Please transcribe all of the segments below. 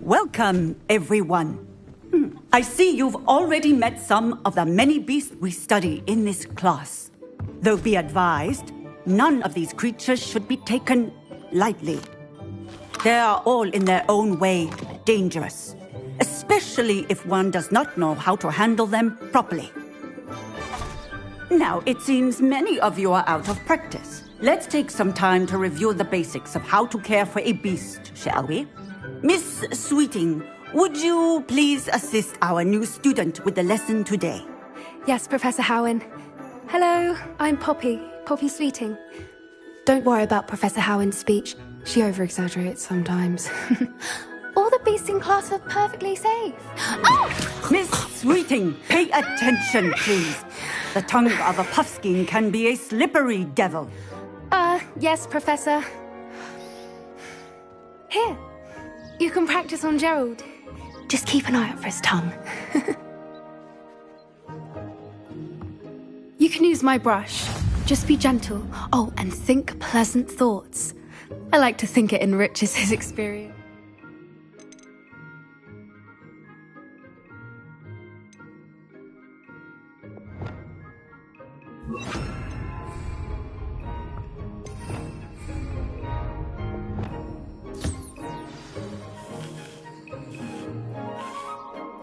Welcome, everyone. I see you've already met some of the many beasts we study in this class. Though be advised, none of these creatures should be taken lightly. They are all in their own way dangerous, especially if one does not know how to handle them properly. Now, it seems many of you are out of practice. Let's take some time to review the basics of how to care for a beast, shall we? Miss Sweeting, would you please assist our new student with the lesson today? Yes, Professor Howen. Hello, I'm Poppy Sweeting. Don't worry about Professor Howen's speech. She over-exaggerates sometimes. All the beasts in class are perfectly safe. Oh! Miss Sweeting, pay attention, please. The tongue of a puffskein can be a slippery devil. Yes, Professor. Here. You can practice on Gerald. Just keep an eye out for his tongue. You can use my brush. Just be gentle. Oh, and think pleasant thoughts. I like to think it enriches his experience.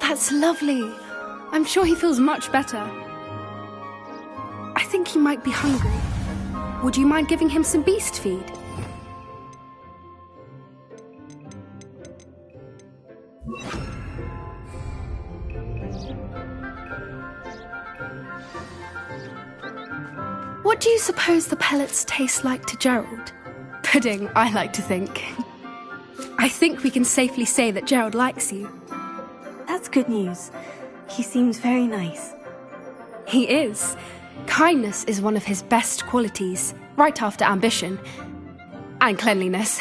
That's lovely. I'm sure he feels much better. I think he might be hungry. Would you mind giving him some beast feed? What do you suppose the pellets taste like to Gerald? Pudding, I like to think. I think we can safely say that Gerald likes you. That's good news. He seems very nice. He is. Kindness is one of his best qualities, right after ambition. And cleanliness.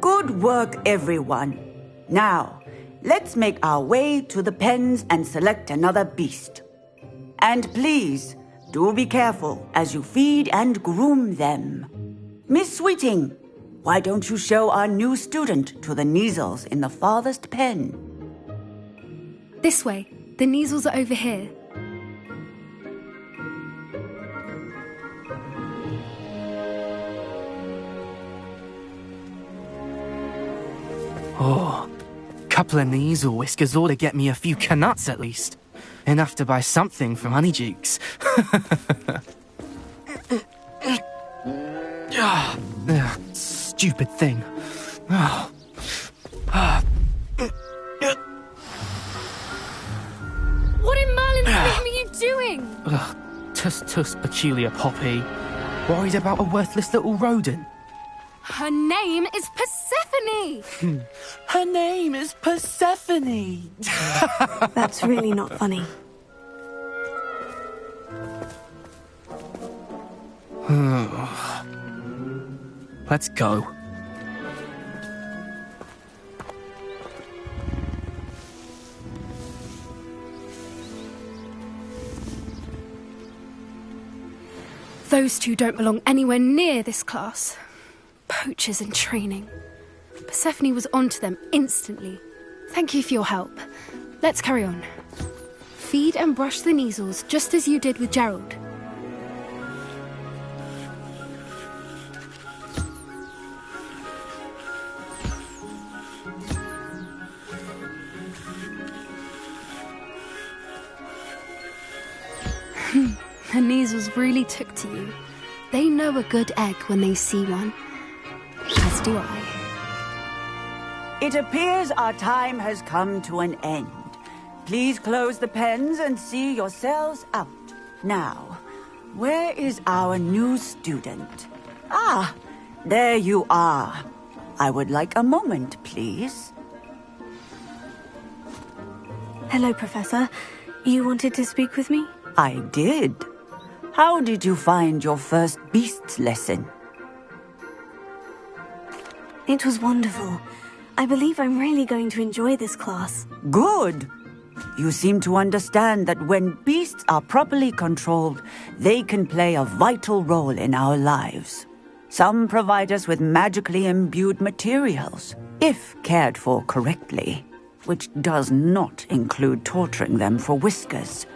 Good work, everyone. Now, let's make our way to the pens and select another beast. And please, do be careful as you feed and groom them. Miss Sweeting, why don't you show our new student to the Kneazles in the farthest pen? This way. The Kneazles are over here. Oh, couple of Kneazle whiskers ought to get me a few canuts at least. Enough to buy something from Honeydukes. Stupid thing. What in Merlin's name are you doing? Tuss, peculiar Poppy. Worried about a worthless little rodent? Her name is Persephone! Her name is Persephone! That's really not funny. Let's go. Those two don't belong anywhere near this class. Poachers in training. Persephone was onto them instantly. Thank you for your help. Let's carry on. Feed and brush the measles just as you did with Gerald. The measles really took to you. They know a good egg when they see one. As do I. It appears our time has come to an end. Please close the pens and see yourselves out. Now, where is our new student? Ah, there you are. I would like a moment, please. Hello, Professor. You wanted to speak with me? I did. How did you find your first beasts lesson? It was wonderful. I believe I'm really going to enjoy this class. Good. You seem to understand that when beasts are properly controlled, they can play a vital role in our lives. Some provide us with magically imbued materials, if cared for correctly, which does not include torturing them for whiskers.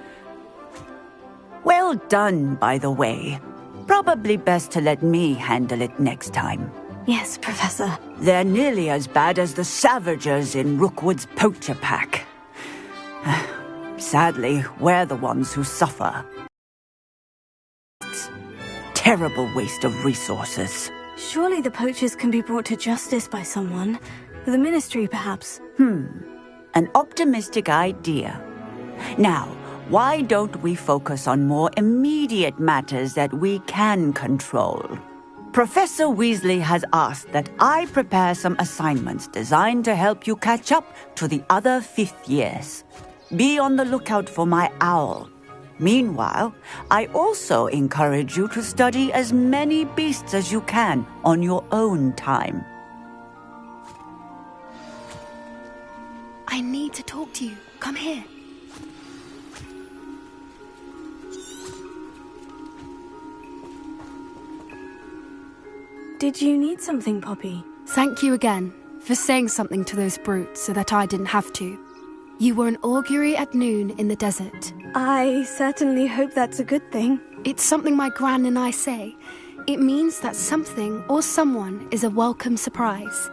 Well done, by the way. Probably best to let me handle it next time. Yes, Professor. They're nearly as bad as the Savagers in Rookwood's poacher pack. Sadly, we're the ones who suffer. It's terrible waste of resources. Surely the poachers can be brought to justice by someone. The Ministry, perhaps. An optimistic idea. Now, why don't we focus on more immediate matters that we can control? Professor Weasley has asked that I prepare some assignments designed to help you catch up to the other 5th years. Be on the lookout for my owl. Meanwhile, I also encourage you to study as many beasts as you can on your own time. I need to talk to you. Come here. Did you need something, Poppy? Thank you again for saying something to those brutes so that I didn't have to. You were an augury at noon in the desert. I certainly hope that's a good thing. It's something my gran and I say. It means that something or someone is a welcome surprise.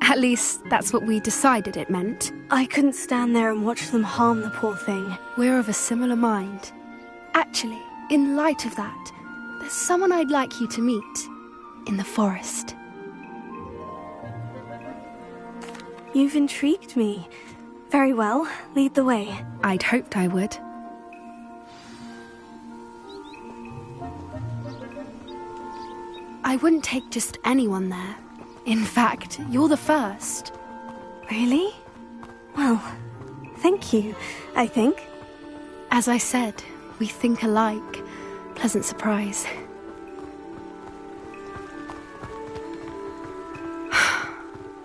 At least, that's what we decided it meant. I couldn't stand there and watch them harm the poor thing. We're of a similar mind. Actually, in light of that, there's someone I'd like you to meet. In the forest. You've intrigued me. Very well, lead the way. I'd hoped I would. I wouldn't take just anyone there. In fact, you're the first. Really? Well, thank you, I think. As I said, we think alike. Pleasant surprise.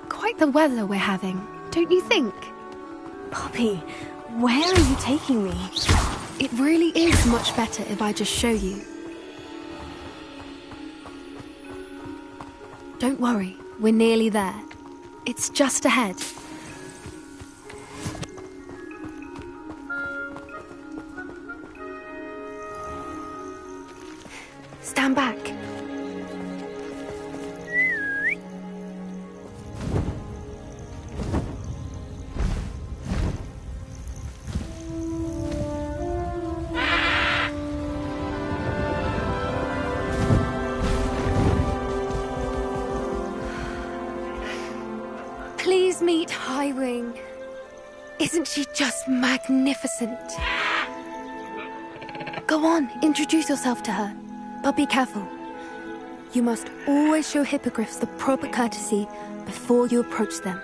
Quite the weather we're having, don't you think? Poppy, where are you taking me? It really is much better if I just show you. Don't worry, we're nearly there. It's just ahead. Stand back. Please meet Highwing. Isn't she just magnificent? Go on, introduce yourself to her. But be careful. You must always show hippogriffs the proper courtesy before you approach them.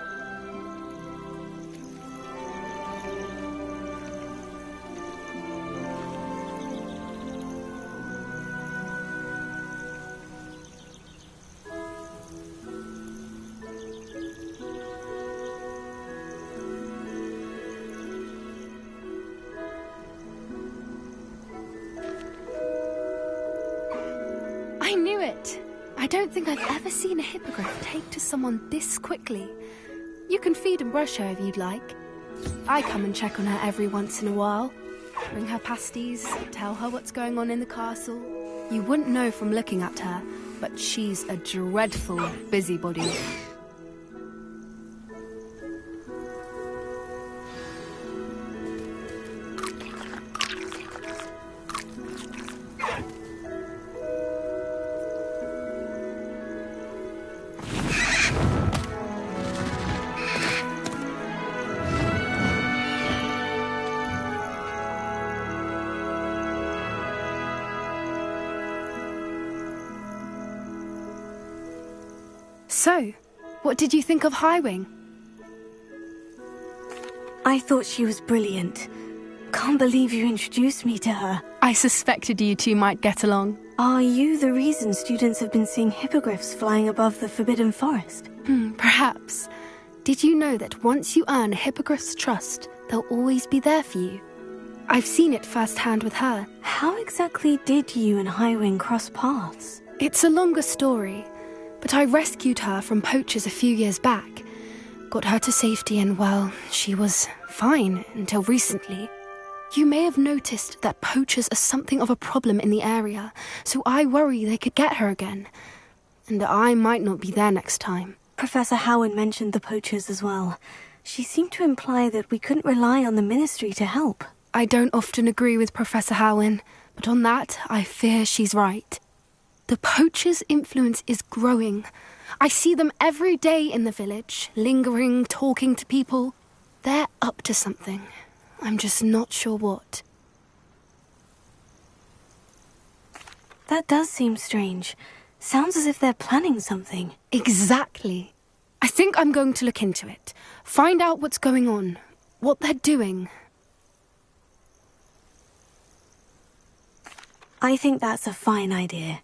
I knew it! I don't think I've ever seen a hippogriff take to someone this quickly. You can feed and brush her if you'd like. I come and check on her every once in a while. bring her pasties, tell her what's going on in the castle. You wouldn't know from looking at her, but she's a dreadful busybody. So, what did you think of Highwing? I thought she was brilliant. Can't believe you introduced me to her. I suspected you two might get along. Are you the reason students have been seeing hippogriffs flying above the Forbidden Forest? Perhaps. Did you know that once you earn a hippogriff's trust, they'll always be there for you? I've seen it firsthand with her. How exactly did you and Highwing cross paths? It's a longer story, but I rescued her from poachers a few years back. Got her to safety and, well, she was fine until recently. You may have noticed that poachers are something of a problem in the area, so I worry they could get her again. And I might not be there next time. Professor Howard mentioned the poachers as well. She seemed to imply that we couldn't rely on the Ministry to help. I don't often agree with Professor Howin, but on that, I fear she's right. The poachers' influence is growing. I see them every day in the village, lingering, talking to people. They're up to something. I'm just not sure what. That does seem strange. Sounds as if they're planning something. Exactly. I think I'm going to look into it. Find out what's going on, what they're doing. I think that's a fine idea.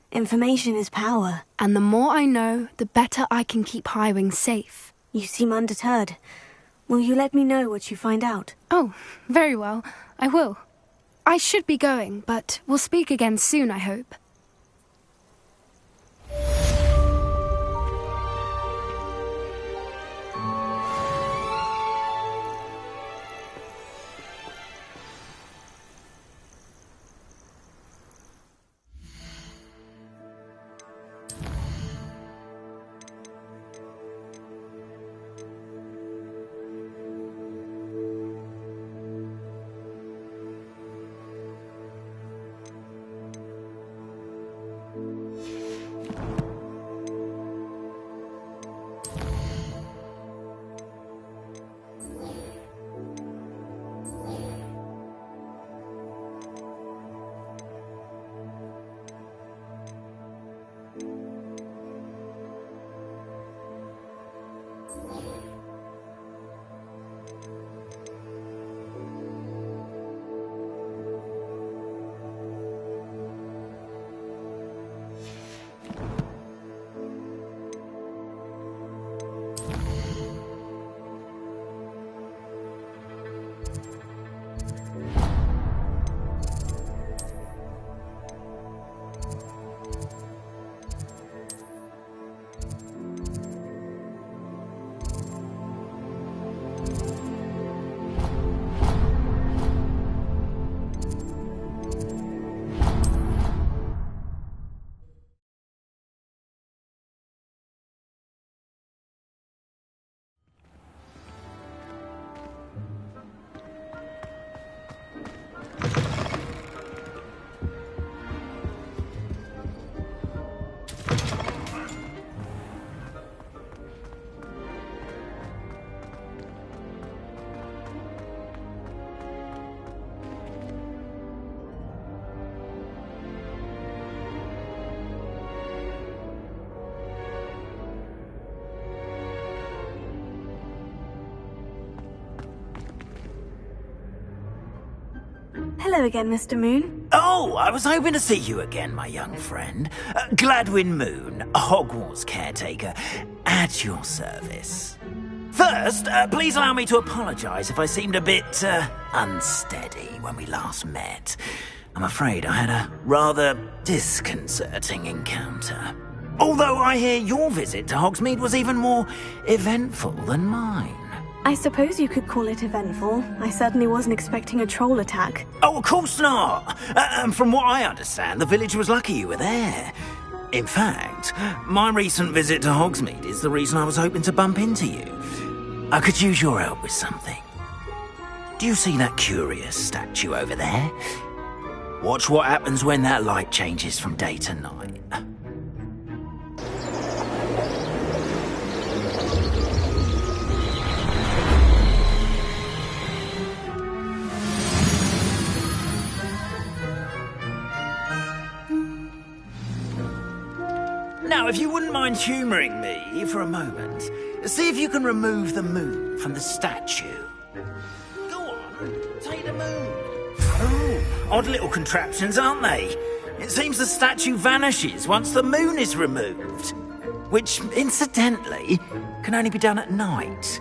Information is power. And the more I know, the better I can keep Highwing safe. You seem undeterred. Will you let me know what you find out? Oh, very well. I will. I should be going, but we'll speak again soon, I hope. Hello again, Mr. Moon. Oh, I was hoping to see you again, my young friend. Gladwin Moon, Hogwarts caretaker, at your service. First, please allow me to apologize if I seemed a bit, unsteady when we last met. I'm afraid I had a rather disconcerting encounter. Although I hear your visit to Hogsmeade was even more eventful than mine. I suppose you could call it eventful. I certainly wasn't expecting a troll attack. Oh, of course not. And from what I understand, the village was lucky you were there. In fact, my recent visit to Hogsmeade is the reason I was hoping to bump into you. I could use your help with something. Do you see that curious statue over there? Watch what happens when that light changes from day to night. Now, if you wouldn't mind humouring me for a moment, see if you can remove the moon from the statue. Go on, take the moon. Oh, odd little contraptions, aren't they? It seems the statue vanishes once the moon is removed. Which, incidentally, can only be done at night.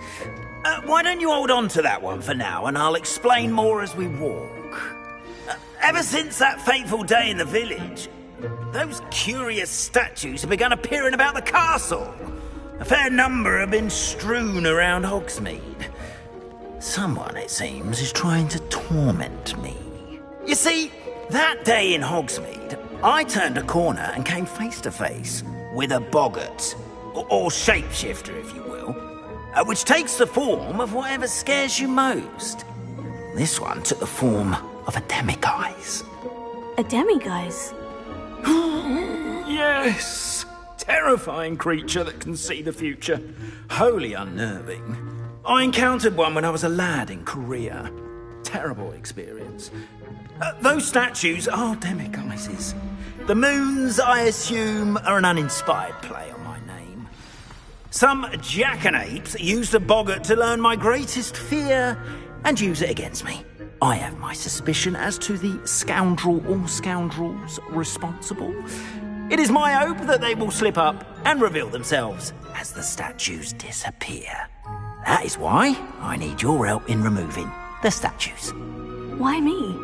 Why don't you hold on to that one for now, and I'll explain more as we walk. Ever since that fateful day in the village, those curious statues have begun appearing about the castle. A fair number have been strewn around Hogsmeade. Someone, it seems, is trying to torment me. You see, that day in Hogsmeade, I turned a corner and came face to face with a boggart, or shapeshifter, if you will, which takes the form of whatever scares you most. This one took the form of a demiguise. A demiguise? Yes! Terrifying creature that can see the future. Wholly unnerving. I encountered one when I was a lad in Korea. Terrible experience. Those statues are demiguises. The moons, I assume, are an uninspired play on my name. Some jackanapes used a boggart to learn my greatest fear and use it against me. I have my suspicion as to the scoundrel or scoundrels responsible. It is my hope that they will slip up and reveal themselves as the statues disappear. That is why I need your help in removing the statues. Why me?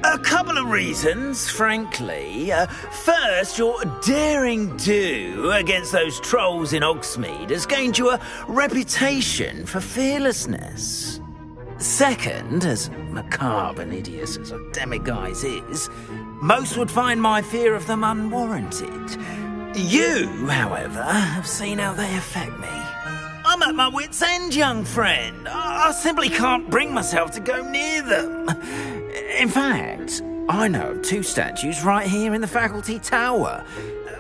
A couple of reasons, frankly. First, your daring do against those trolls in Hogsmeade has gained you a reputation for fearlessness. Second, as macabre and hideous as a demiguise is, most would find my fear of them unwarranted. You, however, have seen how they affect me. I'm at my wit's end, young friend. I simply can't bring myself to go near them. In fact, I know of 2 statues right here in the faculty tower.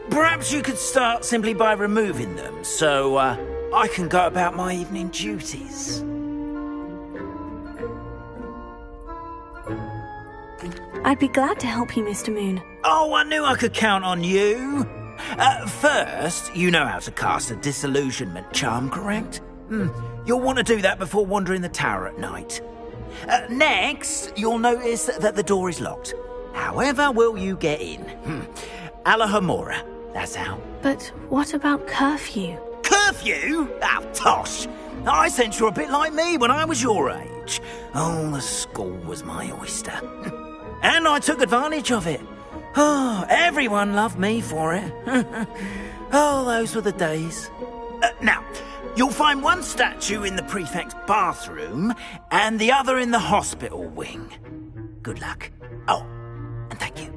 Perhaps you could start simply by removing them, so I can go about my evening duties. I'd be glad to help you, Mr. Moon. Oh, I knew I could count on you. First, you know how to cast a disillusionment charm, correct? You'll want to do that before wandering the tower at night. Next, you'll notice that the door is locked. However will you get in? Alahomora, that's how. But what about curfew? Curfew? Oh, tosh. I sense you're a bit like me when I was your age. Oh, the school was my oyster. And I took advantage of it. Oh, everyone loved me for it. Oh, those were the days. Now, you'll find one statue in the prefect's bathroom and the other in the hospital wing. Good luck. Oh, and thank you.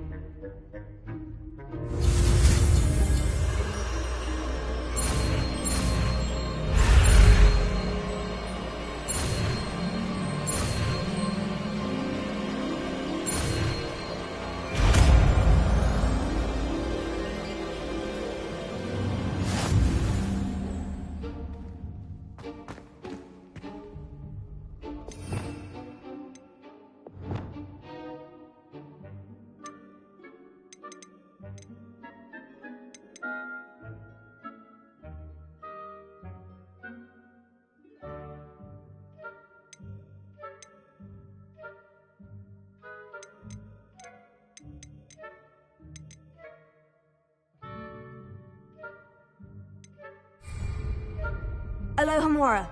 Alohomora.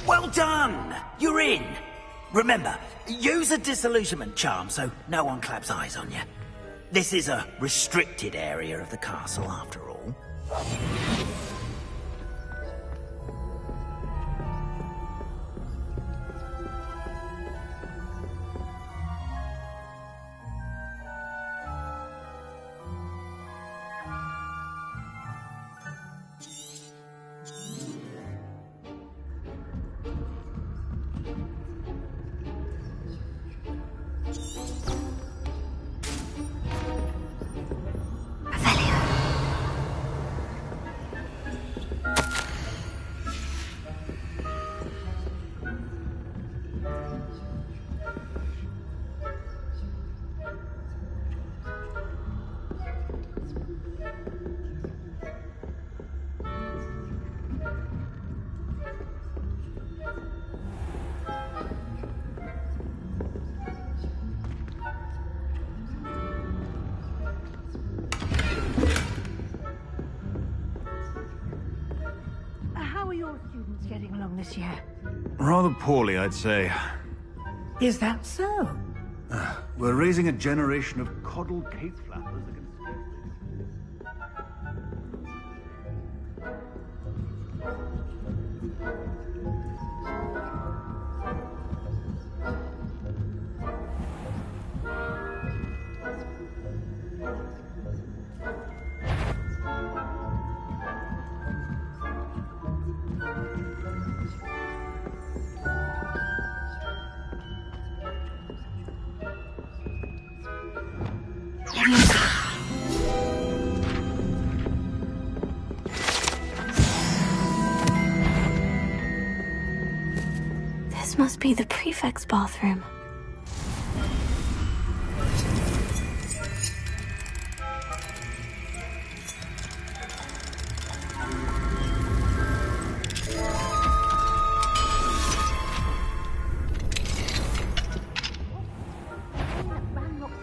Well done! You're in! Remember, use a disillusionment charm so no one claps eyes on you. This is a restricted area of the castle, after all. Getting along this year? Rather poorly, I'd say. Is that so? We're raising a generation of coddled cape flappers against... This must be the prefect's bathroom.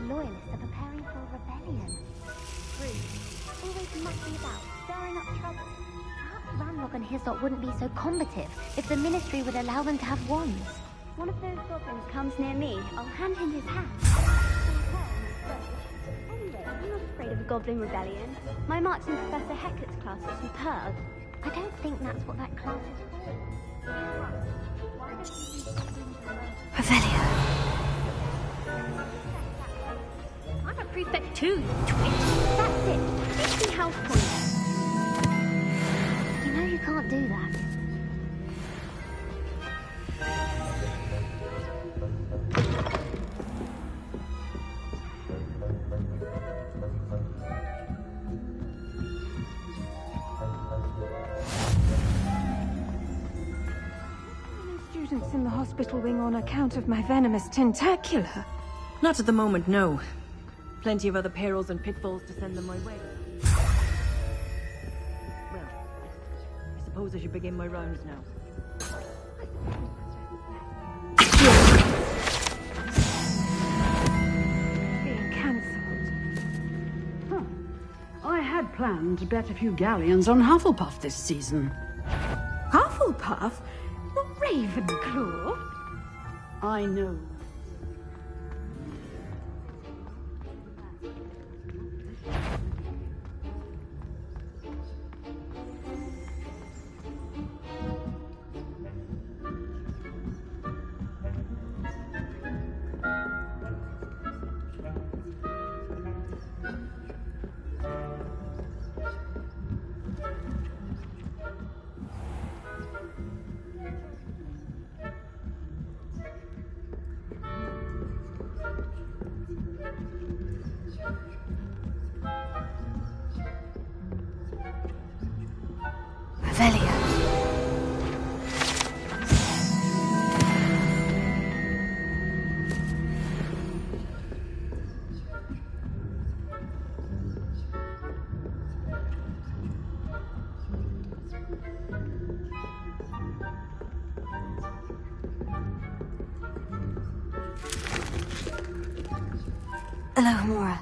Loyalists are preparing for a rebellion. Rude. Always mucking about, stirring up trouble. Perhaps Ranrock and his lot wouldn't be so combative if the Ministry would allow them to have wands. One of those goblins comes near me, I'll hand him his hat. Anyway, I'm not afraid of a goblin rebellion. My marks in Professor Hecat's class are superb. I don't think that's what that class is for. Revelio. I'm a prefect too, you twit. That's it. 50 house points. You know you can't do that. Students in the hospital wing on account of my venomous tentacular? Not at the moment, no. Plenty of other perils and pitfalls to send them my way. suppose I should begin my rounds now. Being cancelled. Huh. I had planned to bet a few galleons on Hufflepuff this season. Hufflepuff? Not Ravenclaw? I know. Alohomora.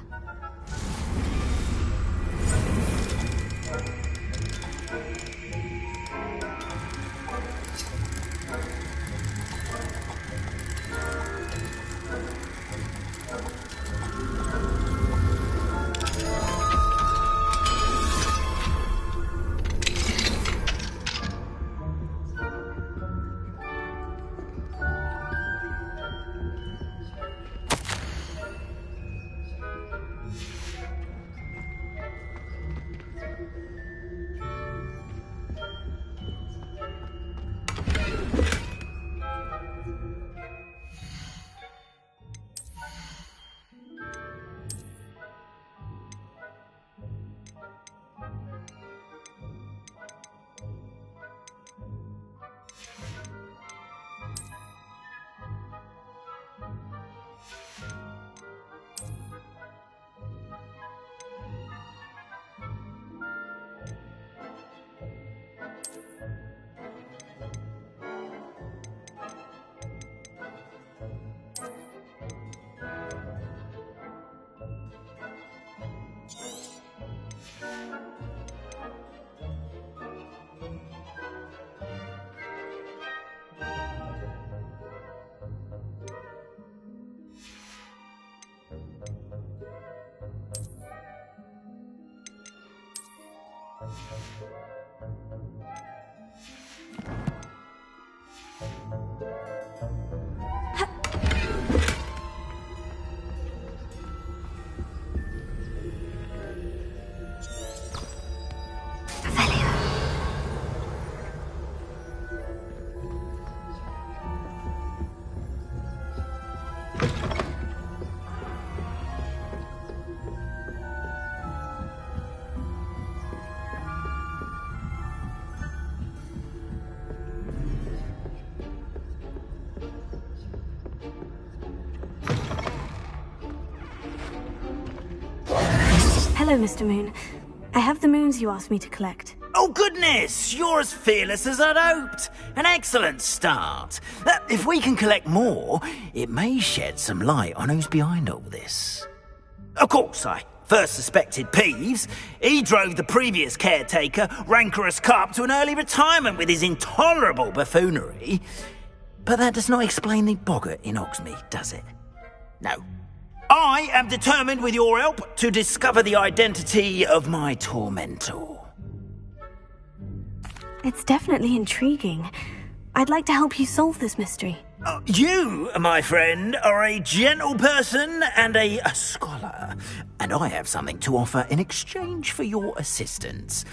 Hello, Mr. Moon. I have the moons you asked me to collect. Oh, goodness! You're as fearless as I'd hoped. An excellent start. If we can collect more, it may shed some light on who's behind all this. Of course, I first suspected Peeves. He drove the previous caretaker, Rancorous Carp, to an early retirement with his intolerable buffoonery. But that does not explain the boggart in Hogsmeade, does it? No. I am determined, with your help, to discover the identity of my tormentor. It's definitely intriguing. I'd like to help you solve this mystery. You, my friend, are a gentle person and a scholar, and I have something to offer in exchange for your assistance.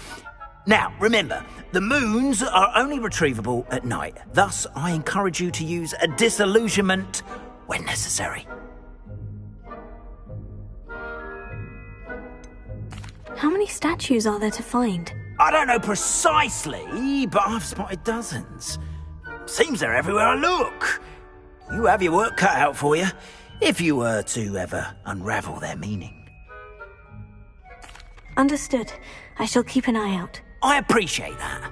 Now, remember, the moons are only retrievable at night. Thus, I encourage you to use a disillusionment when necessary. How many statues are there to find? I don't know precisely, but I've spotted dozens. Seems they're everywhere I look. You have your work cut out for you, if you were to ever unravel their meaning. Understood. I shall keep an eye out. I appreciate that.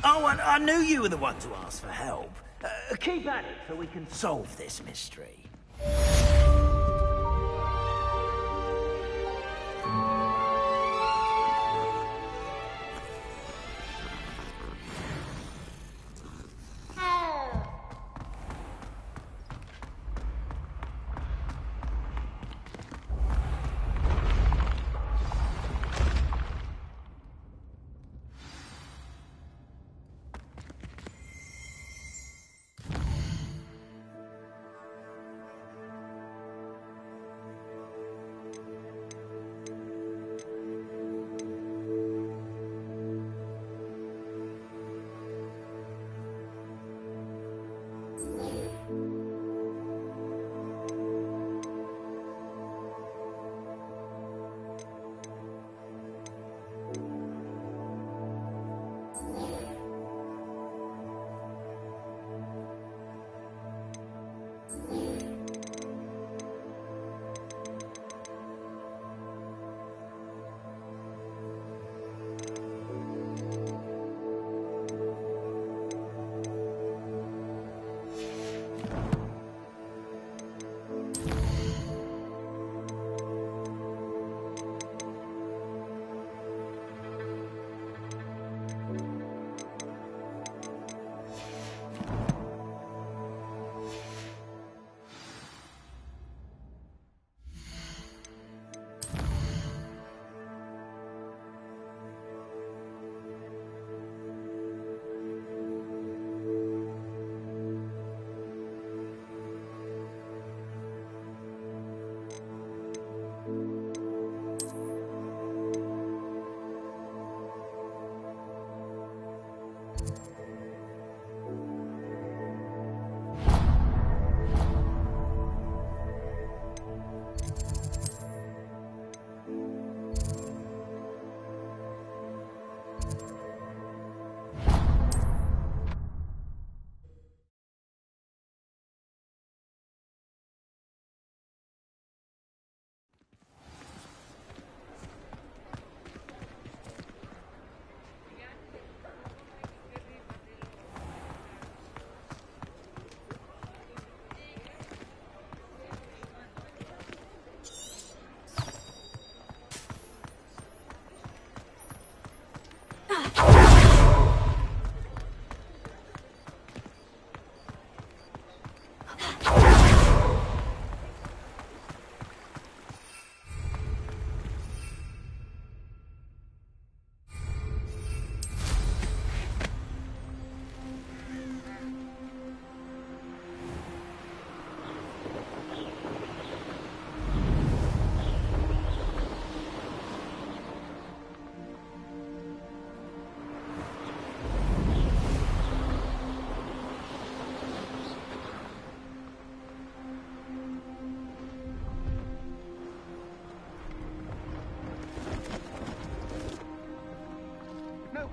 Oh, I knew you were the one to ask for help. Keep at it so we can solve this mystery.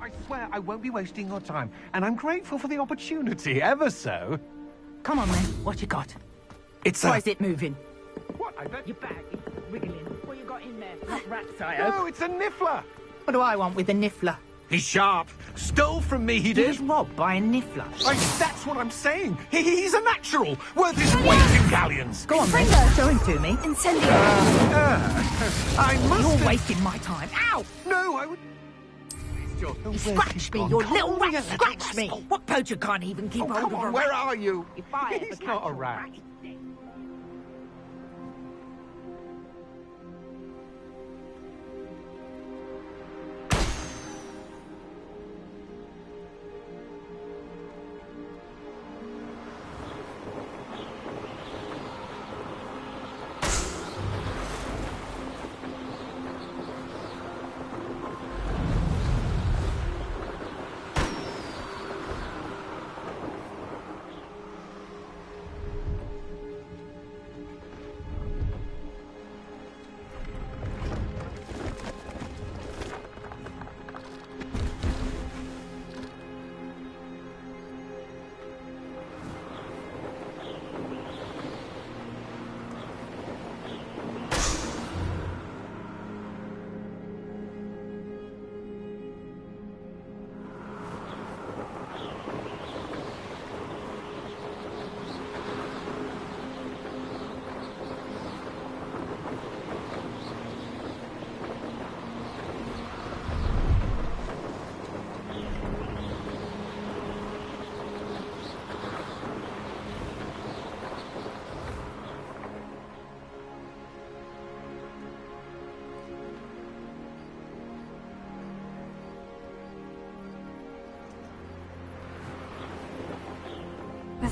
I swear I won't be wasting your time, and I'm grateful for the opportunity, ever so. Come on, then. What you got? It's Why is it moving? What? I bet... Your bag is wriggling. What you got in there? Not rats, I No, hope. it's a niffler. What do I want with a niffler? He's sharp. Stole from me, he He did. was robbed by a niffler. That's what I'm saying. He's a natural. Worth his weight in galleons. Go on, then. Show him to me. Incendio. I must... You're have- wasting my time. Ow! No, I would... Scratch me, you little rat! Scratch me! What poacher can't even keep hold Come of on, a where rat? are you? If I ever He's catch not a rat.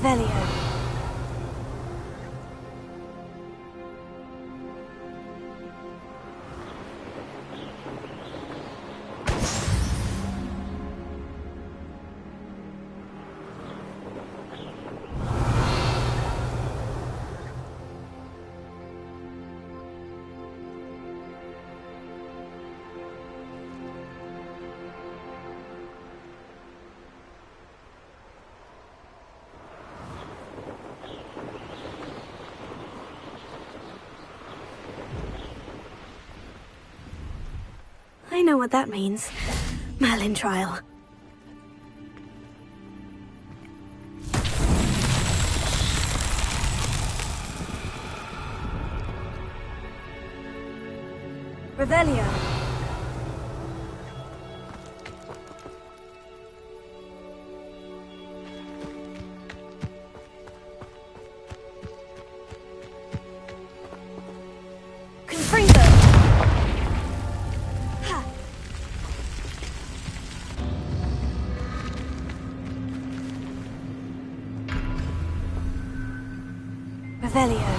Revelio. I know what that means. Merlin trial. Revelio. Confringo. Ha. Revelio.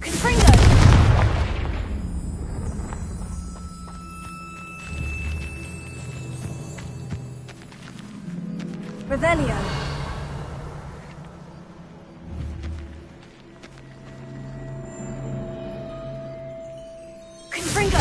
Confringo. Revelio. Confringo.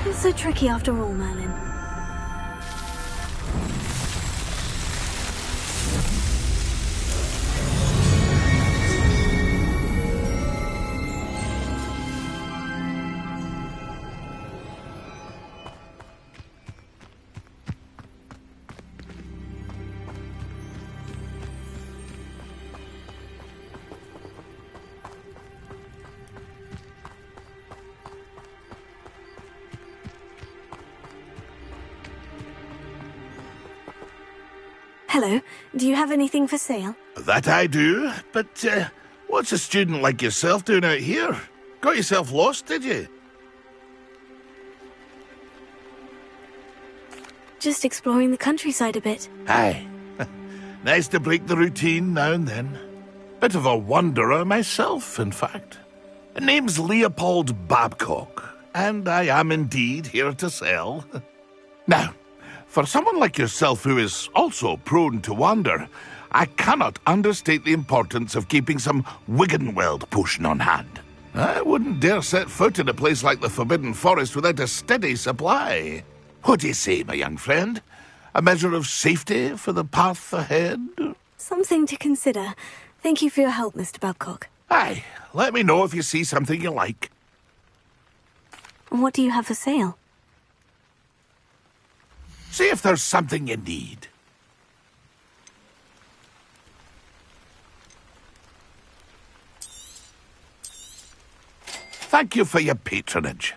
Not so tricky after all, Merlin. Hello, do you have anything for sale? That I do, but what's a student like yourself doing out here? Got yourself lost, did you? Just exploring the countryside a bit. Aye. Nice to break the routine now and then. Bit of a wanderer myself, in fact. Name's Leopold Babcock, and I am indeed here to sell. Now, for someone like yourself who is also prone to wander, I cannot understate the importance of keeping some Wiggenweld potion on hand. I wouldn't dare set foot in a place like the Forbidden Forest without a steady supply. What do you say, my young friend? A measure of safety for the path ahead? Something to consider. Thank you for your help, Mr. Babcock. Aye, let me know if you see something you like. And what do you have for sale? See if there's something you need. Thank you for your patronage.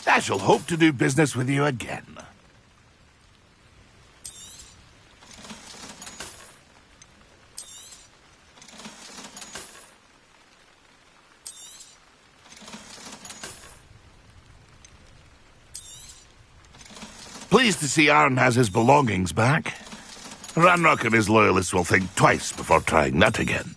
I shall hope to do business with you again. Pleased to see Arn has his belongings back. Ranrock and his loyalists will think twice before trying that again.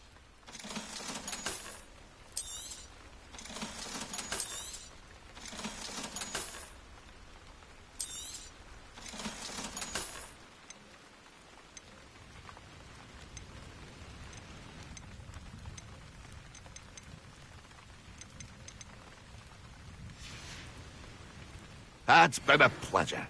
It's been a pleasure.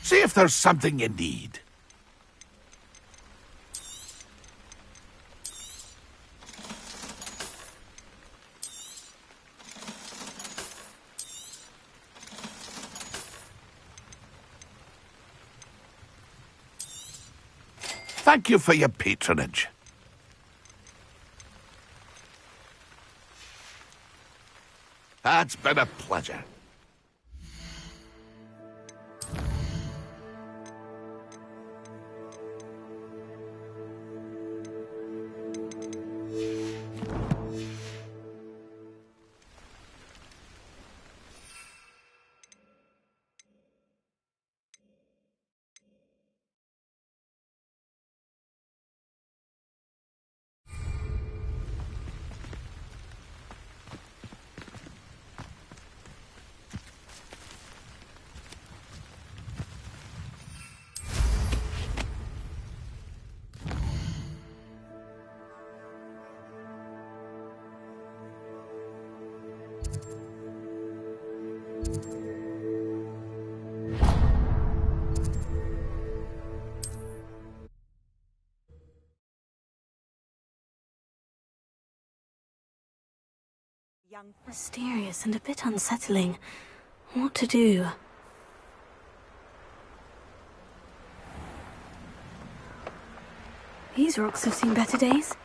See if there's something you need. Thank you for your patronage. It's been a pleasure. Mysterious and a bit unsettling. What to do? These rocks have seen better days.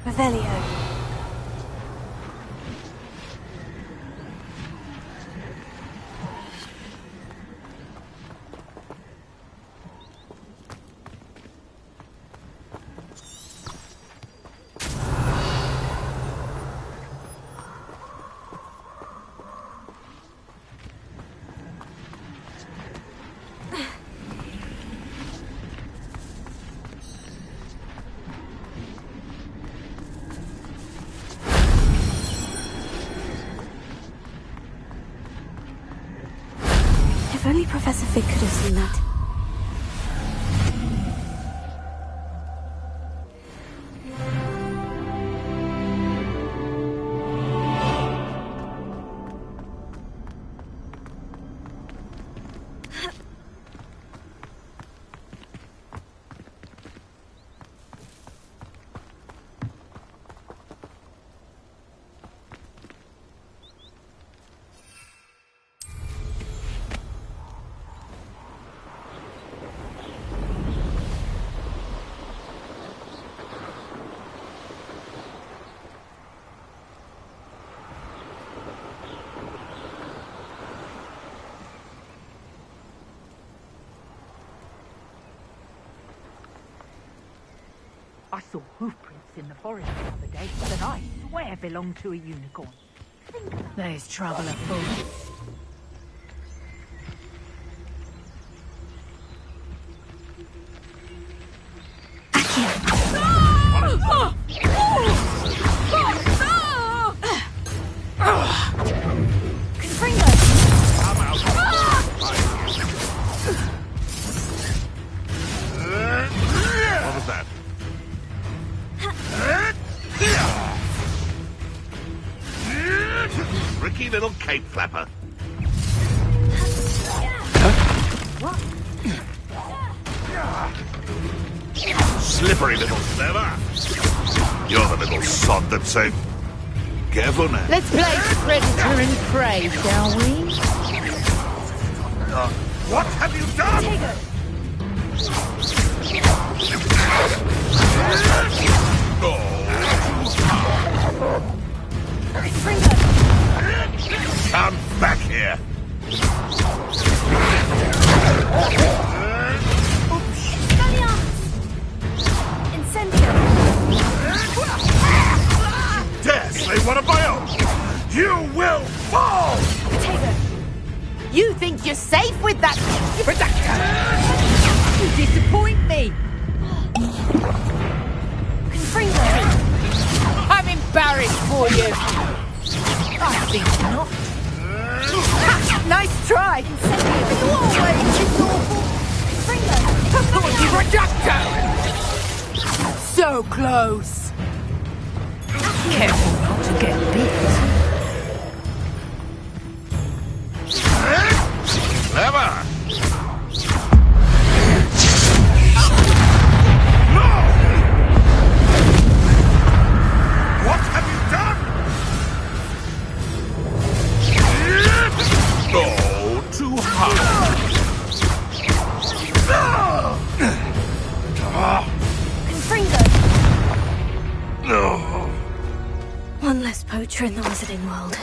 Revelio. If only Professor Fig could have seen that. I saw hoofprints in the forest the other day that I swear belong to a unicorn. There's trouble afoot. cheeky little cape flapper. Slippery little clever. You're the little sod that's safe. Careful now. Let's play predator and prey, shall we? What have you done? Come back here. Dare slay one of my own! You will fall! You think you're safe with that predator? You disappoint me. I'm embarrassed for you. I think not. Ha, nice try. You always is awful. Predator! So close. Careful not to get bit. Clever! What have you done? Oh, too hard. One less poacher in the Wizarding World.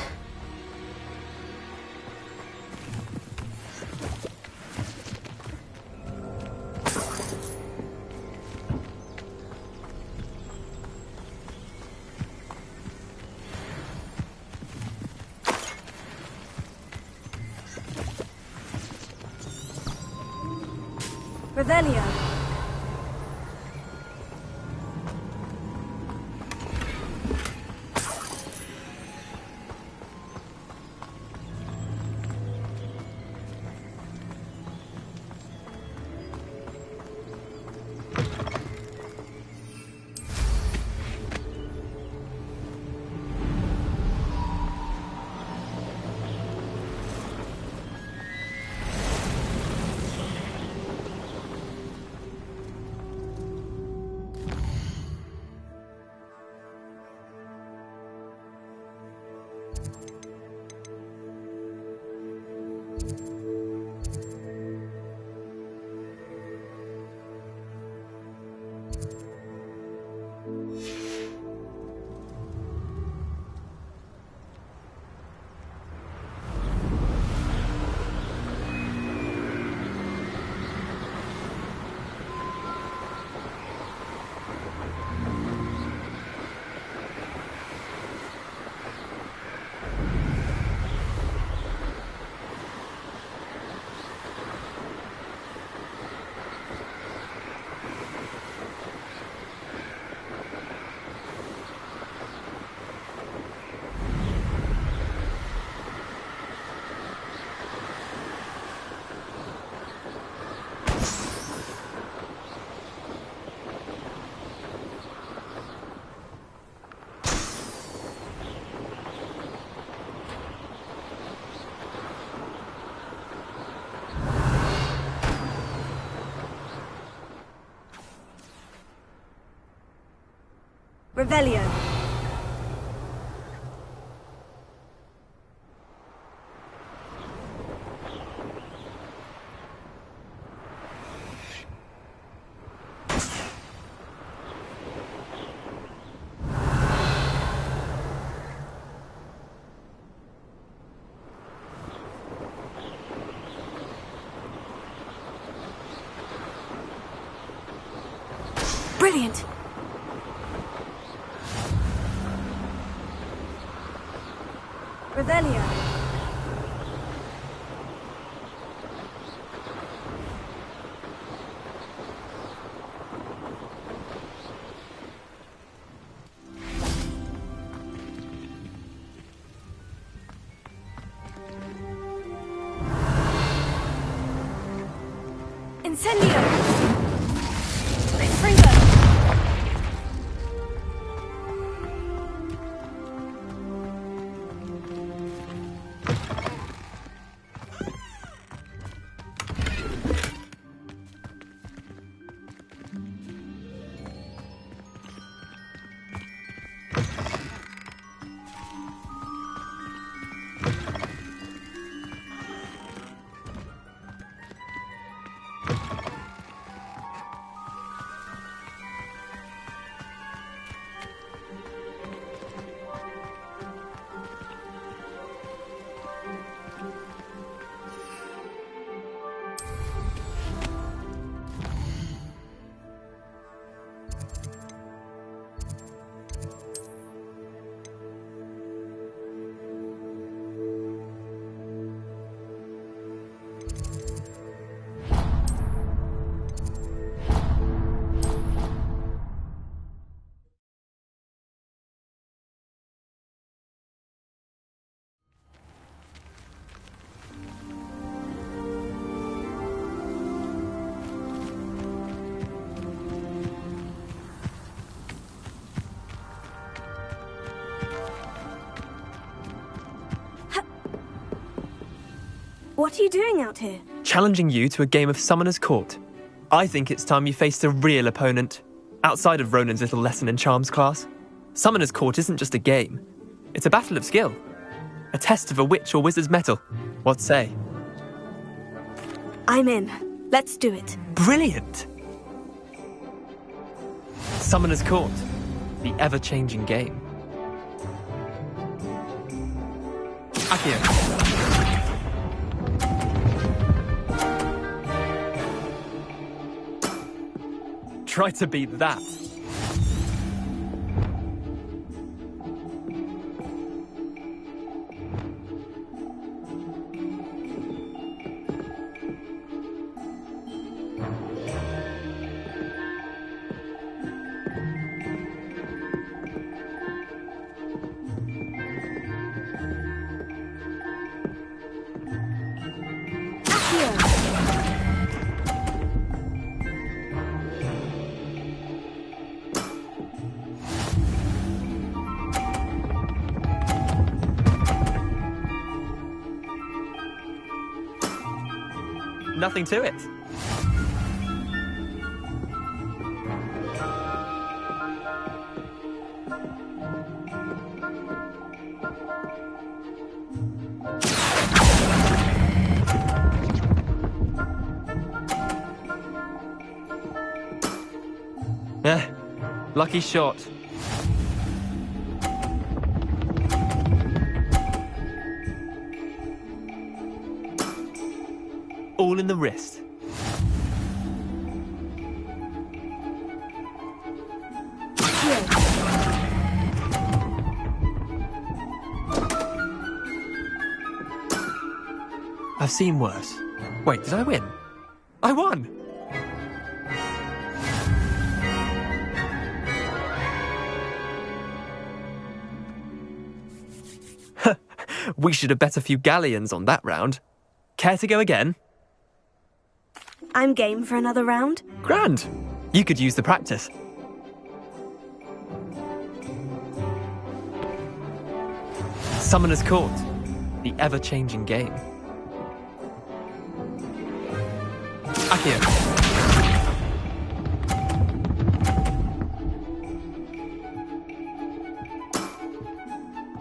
Revelio. Revelio. Brilliant. Revelio. Incendio. Springo. What are you doing out here? Challenging you to a game of Summoner's Court. I think it's time you faced a real opponent, outside of Ronan's little lesson in charms class. Summoner's Court isn't just a game. It's a battle of skill. A test of a witch or wizard's mettle. What say? I'm in. Let's do it. Brilliant! Summoner's Court. The ever-changing game. Accio. Try to beat that. Nothing to it. Lucky shot. All in the wrist. I've seen worse. Wait, did I win? I won! We should have bet a few galleons on that round. Care to go again? I'm game for another round. Grand! You could use the practice. Summoner's Court. The ever-changing game. Accio.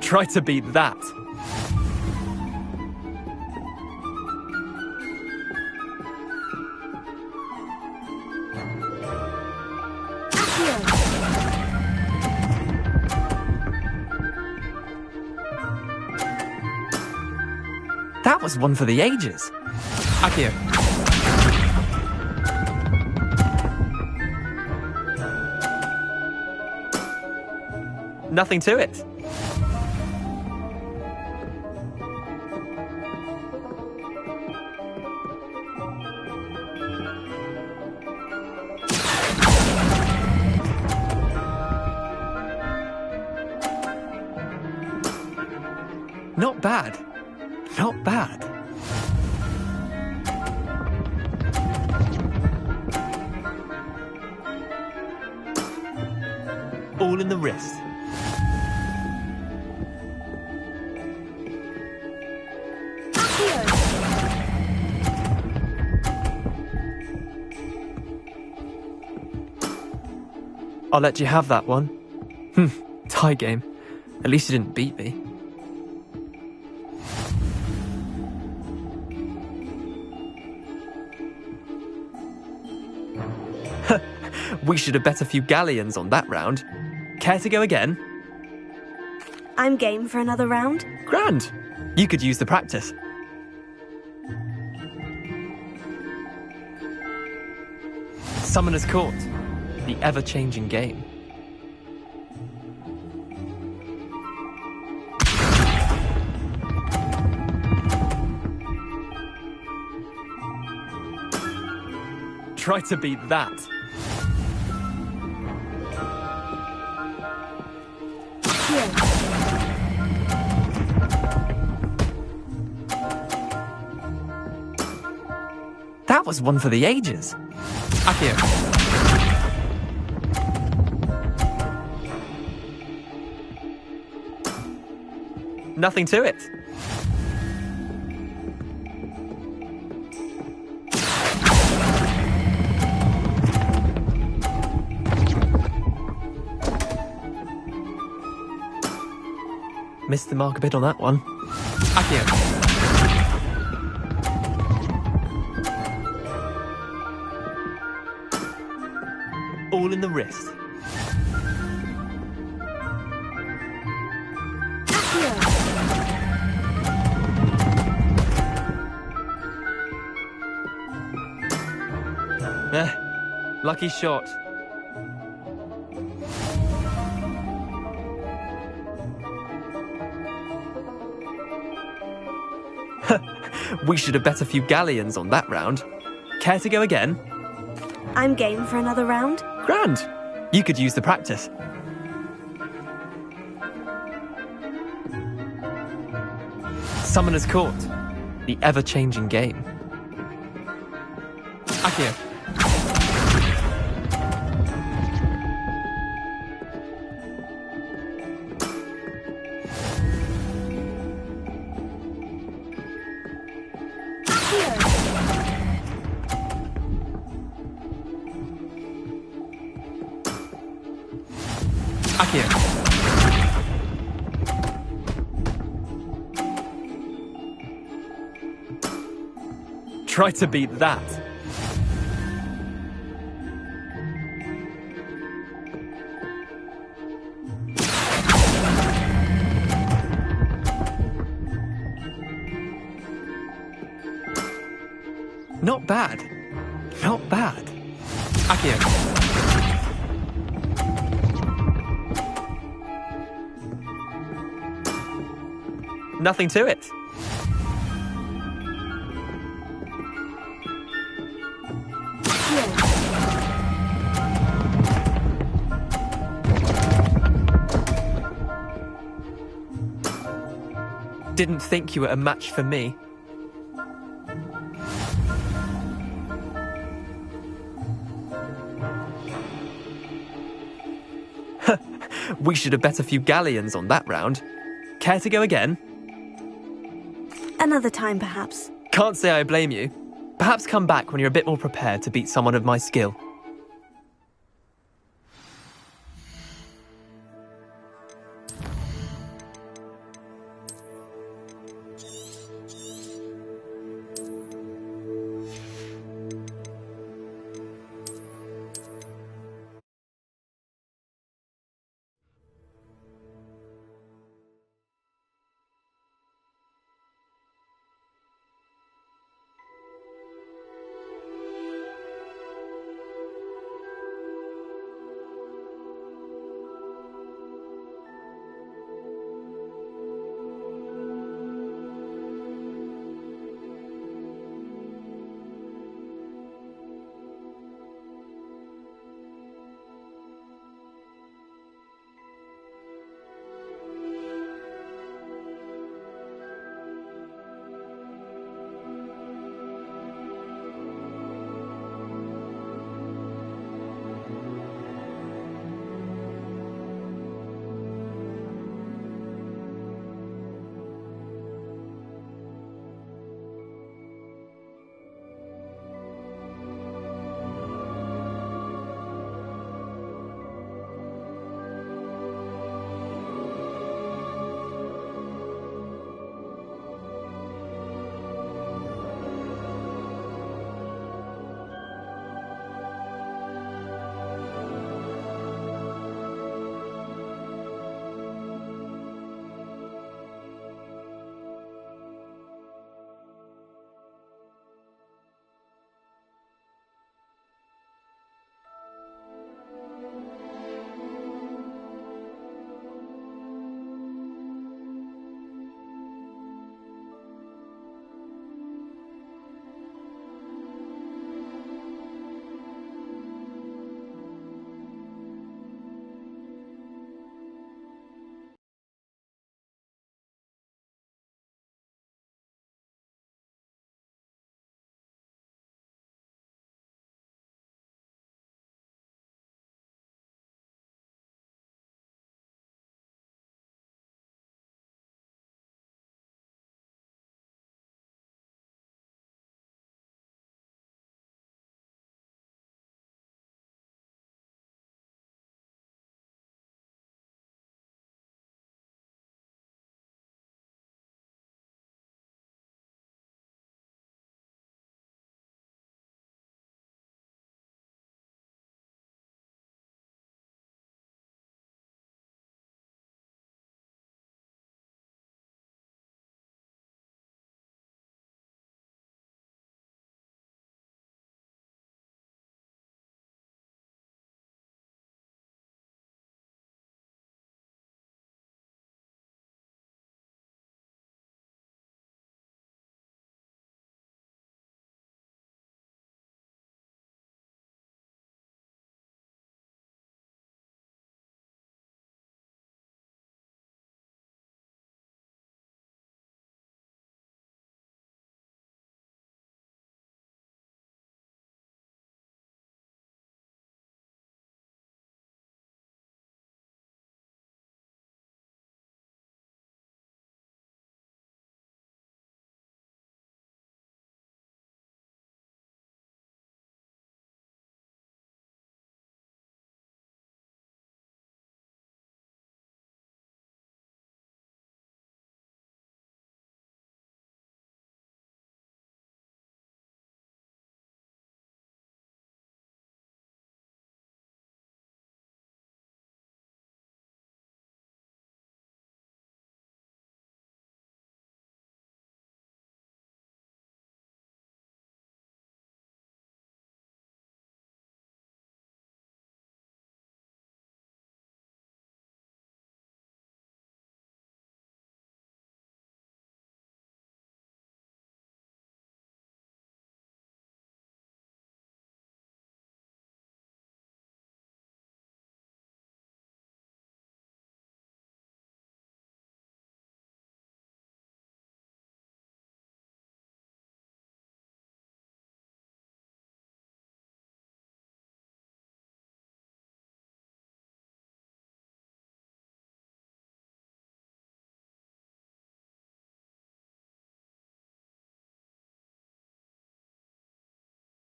Try to beat that. That was one for the ages. Accio. Nothing to it. Not bad. Not bad. All in the wrist. I'll let you have that one. Tie game. At least you didn't beat me. We should have bet a few galleons on that round. Care to go again? I'm game for another round. Grand! You could use the practice. Summoner's Court. The ever-changing game. Try to beat that. That was one for the ages. Accio. Nothing to it. Missed the mark a bit on that one. Accio. All in the wrist. Lucky shot. We should have bet a few galleons on that round. Care to go again? I'm game for another round. Grand. You could use the practice. Summoner's Court. The ever-changing game. Accio. Accio. Try to beat that. Not bad. Not bad. Accio. Nothing to it. Didn't think you were a match for me. We should have bet a few galleons on that round. Care to go again? Another time, perhaps. Can't say I blame you. Perhaps come back when you're a bit more prepared to beat someone of my skill.